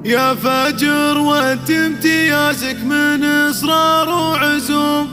يا فجر وانت امتيازك من اصرار وعزوم،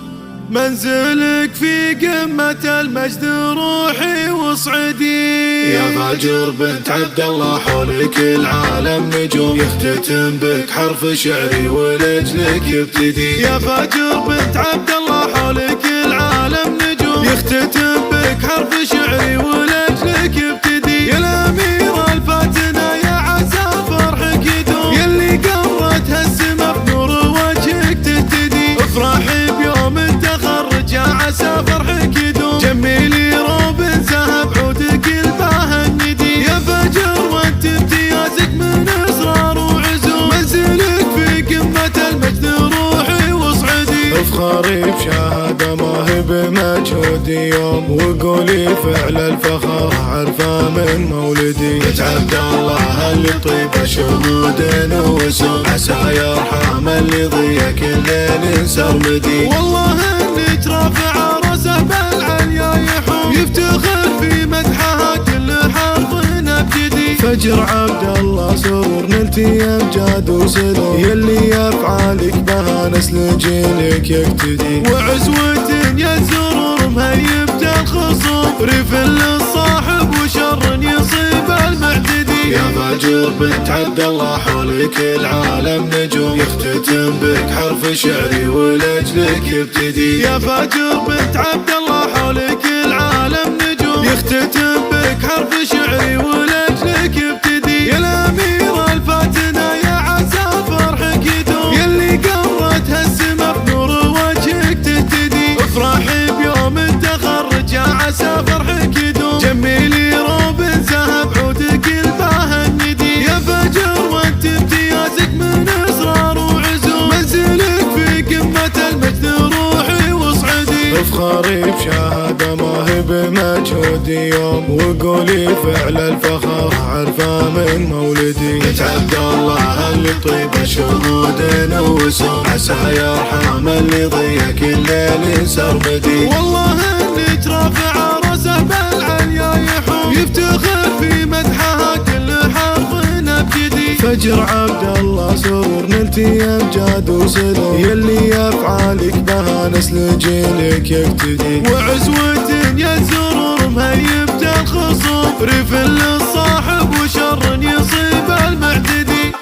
منزلك في قمة المجد روحي وصعدي. يا فجر بنت عبد الله حولك العالم نجوم، يختتم بك حرف شعري ولجلك يبتدي. يا فجر بنت عبد الله حولك العالم نجوم، يختتم بك حرف شعري ولجلك يبتدي. يا الأميرة الفاتنة يا عسى فرحك يدوم، يلي قرتها السما بنور وجهك تهتدي. افرحي بيوم التخرج يا عسى فرحك يدوم، جميلي روب ذهب عودك الباه الندي. يا فجر وانت امتيازك من اصرار وعزوم، منزلك في قمة المجد روحي وصعدي. افخري بشهادة ما هي بمجهودي يوم، وقولي فعل الفخر عرفه من مولدي. بنت عبد الله اللي طيبة شهود وسوم، عسى يرحم اللي ضيق الليل سرمدي. والله انك رافع راسه بالعليا يحوم، يفتخر في مدحها كل حرف ابجدي. فجر عبد الله سرور نلتي امجاد وسلوم، يلي يفعالك بها نسل جيلك يقتدي. وعزوة يا سرور مهيبة الخصوم، ريف للصاحب وشر يصيب المعتدي. يا فجر بنت عبد الله حولك العالم نجوم، يختتم بك حرف شعري ولجلك يبتدي. يا فجر بنت عبد الله حولك العالم نجوم، يختتم بك حرف شعري ولجلك يبتدي. يا الأميرة الفاتنة يا عسى فرحك يدوم، يلي قرتها السما بنور وجهك تهتدي. افرحي بيوم التخرج يا عسى فرحك يدوم، جميلي روب ذهب عودك الباه الندي. يا فجر وانت امتيازك من اصرار وعزوم، منزلك في قمة المجد روحي وصعدي. افخري بشهادة ما هي بمجهودي يوم، وقولي فعل الفخر عرفه من مولدي. بنت عبد الله اللي طيبة شهود وسوم، عسى يرحم اللي ضيق الليل سرمدي. والله انك رافع راسه بالعليا يحوم، يفتخر في مدحها كل حرف ابجدي. فجر عبد الله سرور نلتي امجاد وسلوم، يلي يفعالك بها نسل جيلك يقتدي. وعزوة يا سرور مهيبة الخصوم، ريف للصاحب وشر يصيب المعتدي.